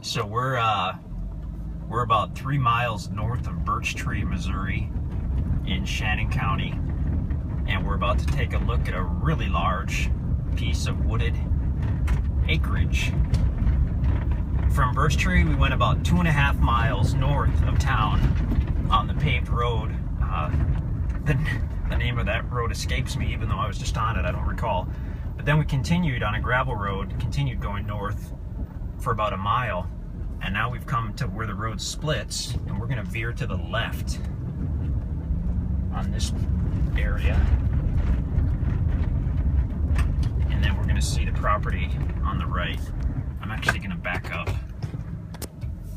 So we're about 3 miles north of Birch, Missouri in Shannon County, and we're about to take a look at a really large piece of wooded acreage. From Birch, we went about 2.5 miles north of town on the paved road. The name of that road escapes me, even though I was just on it, I don't recall. But then we continued on a gravel road, continued going north for about 1 mile, and now we've come to where the road splits, and we're going to veer to the left on this area, and then we're going to see the property on the right. I'm actually going to back up,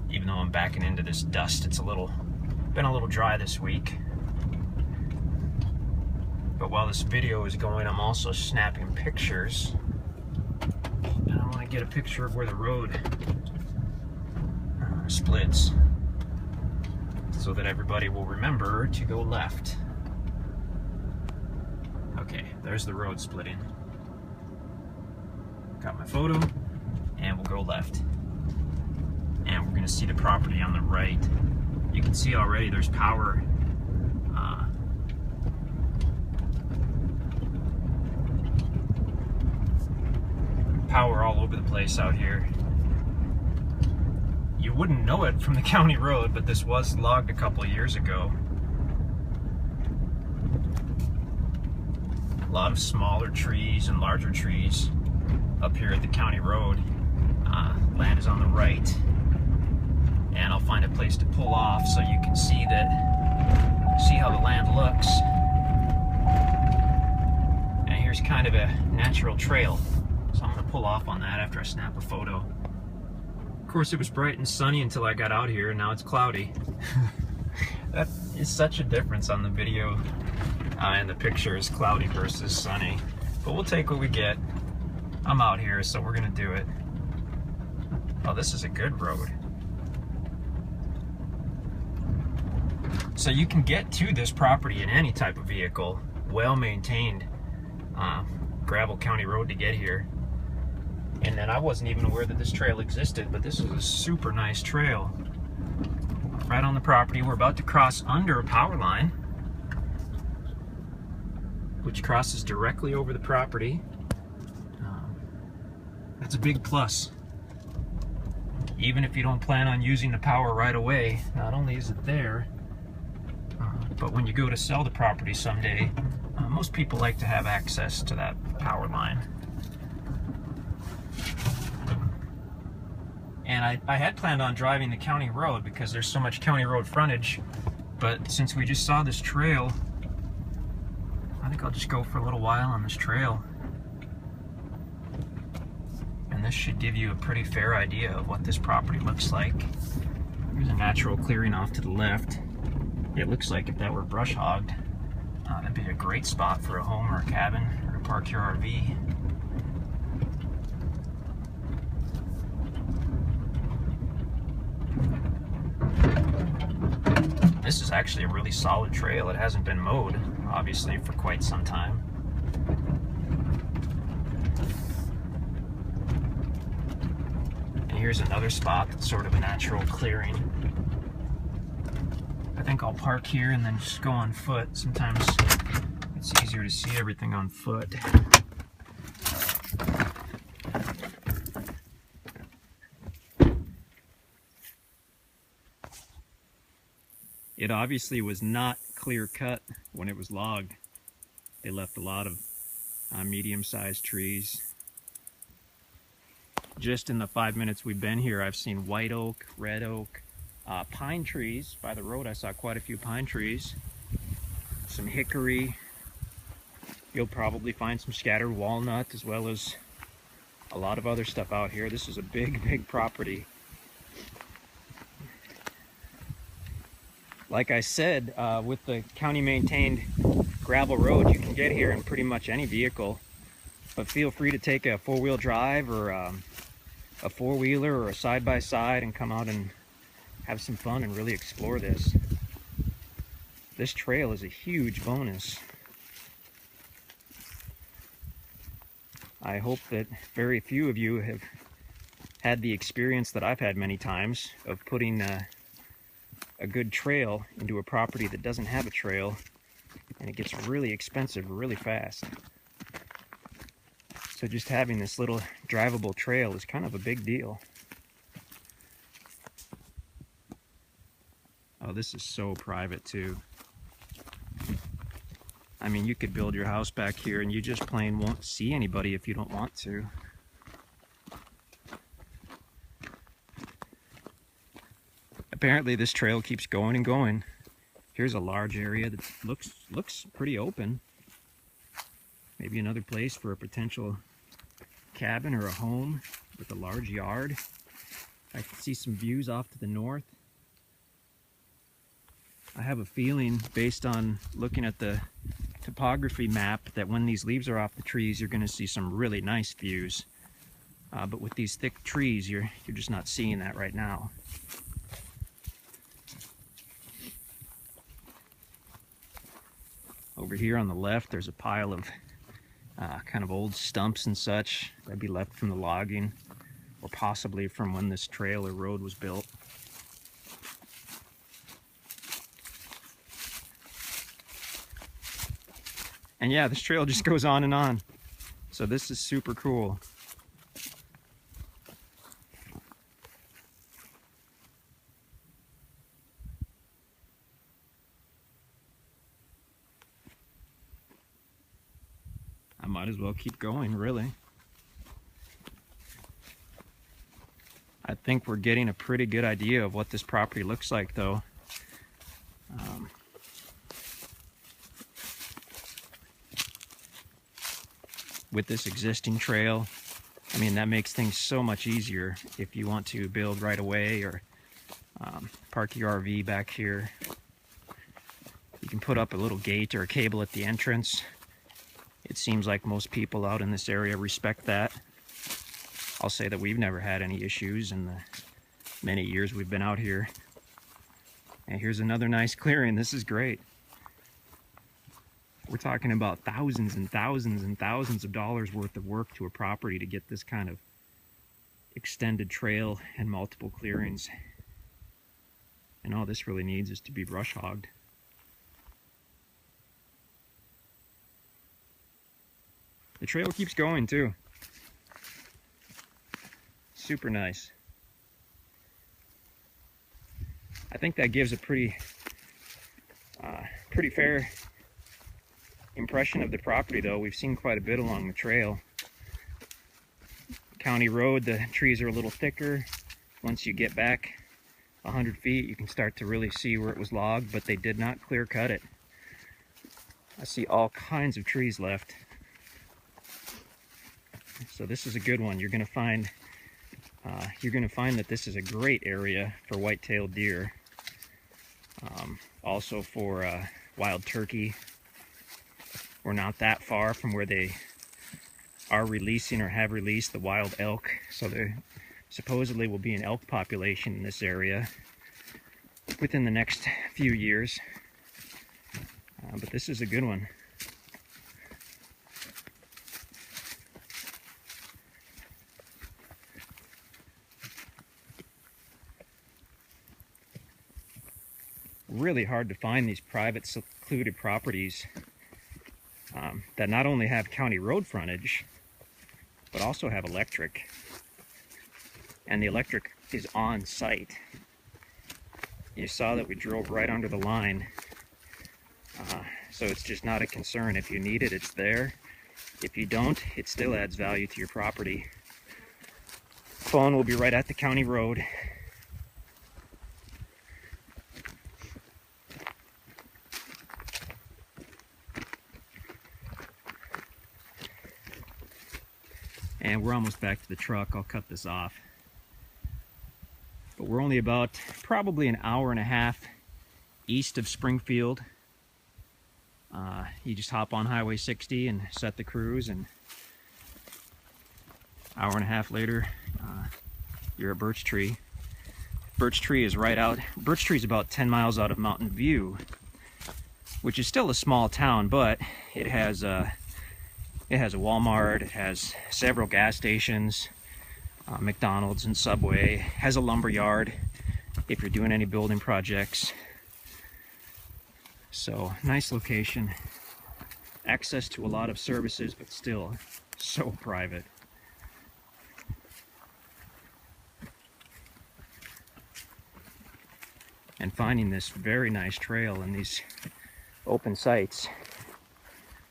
even though I'm backing into this dust. It's been a little dry this week. But while this video is going, I'm also snapping pictures. And I want to get a picture of where the road splits, so that everybody will remember to go left. Okay, there's the road splitting. Got my photo, and we'll go left. And we're going to see the property on the right. You can see already there's power. Power all over the place out here. You wouldn't know it from the county road, but this was logged a couple of years ago. A lot of smaller trees and larger trees up here at the county road. Land is on the right, and I'll find a place to pull off so you can see how the land looks. And here's kind of a natural trail. So I'm going to pull off on that after I snap a photo. Of course, it was bright and sunny until I got out here, and now it's cloudy. That is such a difference on the video and the picture is cloudy versus sunny. But we'll take what we get. I'm out here, so we're going to do it. Oh, this is a good road. So you can get to this property in any type of vehicle. Well-maintained gravel county road to get here. And then I wasn't even aware that this trail existed, but this is a super nice trail. Right on the property. We're about to cross under a power line, which crosses directly over the property. That's a big plus. Even if you don't plan on using the power right away, not only is it there, but when you go to sell the property someday, most people like to have access to that power line. And I had planned on driving the county road because there's so much county road frontage, but since we just saw this trail, I think I'll just go for a little while on this trail. And this should give you a pretty fair idea of what this property looks like. There's a natural clearing off to the left. It looks like if that were brush hogged, that'd be a great spot for a home or a cabin or to park your RV. This is actually a really solid trail. It hasn't been mowed, obviously, for quite some time. And here's another spot that's sort of a natural clearing. I think I'll park here and then just go on foot. Sometimes it's easier to see everything on foot. It obviously was not clear cut when it was logged. They left a lot of medium-sized trees. Just in the 5 minutes we've been here, I've seen white oak, red oak, pine trees. By the road I saw quite a few pine trees, some hickory. You'll probably find some scattered walnut, as well as a lot of other stuff out here. This is a big property. Like I said, with the county maintained gravel road, you can get here in pretty much any vehicle, but feel free to take a four-wheel drive or a four-wheeler or a side-by-side and come out and have some fun and really explore this. This trail is a huge bonus. I hope that very few of you have had the experience that I've had many times of putting a good trail into a property that doesn't have a trail, and it gets really expensive really fast. So just having this little drivable trail is kind of a big deal. Oh, this is so private too. I mean, you could build your house back here and you just plain won't see anybody if you don't want to. Apparently this trail keeps going and going. Here's a large area that looks pretty open. Maybe another place for a potential cabin or a home with a large yard. I can see some views off to the north. I have a feeling, based on looking at the topography map, that when these leaves are off the trees, you're going to see some really nice views. But with these thick trees, you're just not seeing that right now. Over here on the left, there's a pile of kind of old stumps and such that'd be left from the logging, or possibly from when this trail or road was built. And yeah, this trail just goes on and on. So this is super cool. I might as well keep going, really. I think we're getting a pretty good idea of what this property looks like, though. With this existing trail, I mean, that makes things so much easier if you want to build right away, or park your RV back here. You can put up a little gate or a cable at the entrance. It seems like most people out in this area respect that. I'll say that we've never had any issues in the many years we've been out here. And here's another nice clearing. This is great. We're talking about thousands and thousands and thousands of dollars worth of work to a property to get this kind of extended trail and multiple clearings. And all this really needs is to be brush hogged. The trail keeps going too. Super nice. I think that gives a pretty fair impression of the property, though. We've seen quite a bit along the trail. County road, the trees are a little thicker. Once you get back 100 feet, you can start to really see where it was logged, but they did not clear cut it. I see all kinds of trees left. So this is a good one. You're going to find that this is a great area for white-tailed deer. Also for wild turkey. We're not that far from where they are releasing or have released the wild elk. So there supposedly will be an elk population in this area within the next few years. But this is a good one. Really hard to find these private, secluded properties that not only have county road frontage, but also have electric. And the electric is on site. You saw that we drove right under the line. So it's just not a concern. If you need it, it's there. If you don't, it still adds value to your property. Phone will be right at the county road. And we're almost back to the truck. I'll cut this off. But we're only about probably an hour and a half east of Springfield. You just hop on Highway 60 and set the cruise, and an hour and a half later, you're at Birch Tree. Birch Tree is right out. Birch Tree is about 10 miles out of Mountain View, which is still a small town, but it has a Walmart, it has several gas stations, McDonald's and Subway. Has a lumber yard if you're doing any building projects. So nice location. Access to a lot of services, but still so private. And finding this very nice trail in these open sites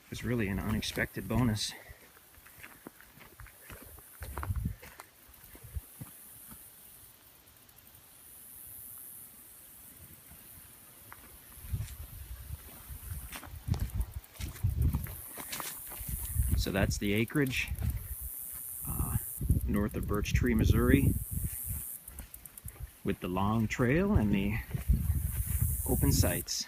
was really an unexpected bonus. So that's the acreage north of Birch Tree, Missouri, with the long trail and the open sites.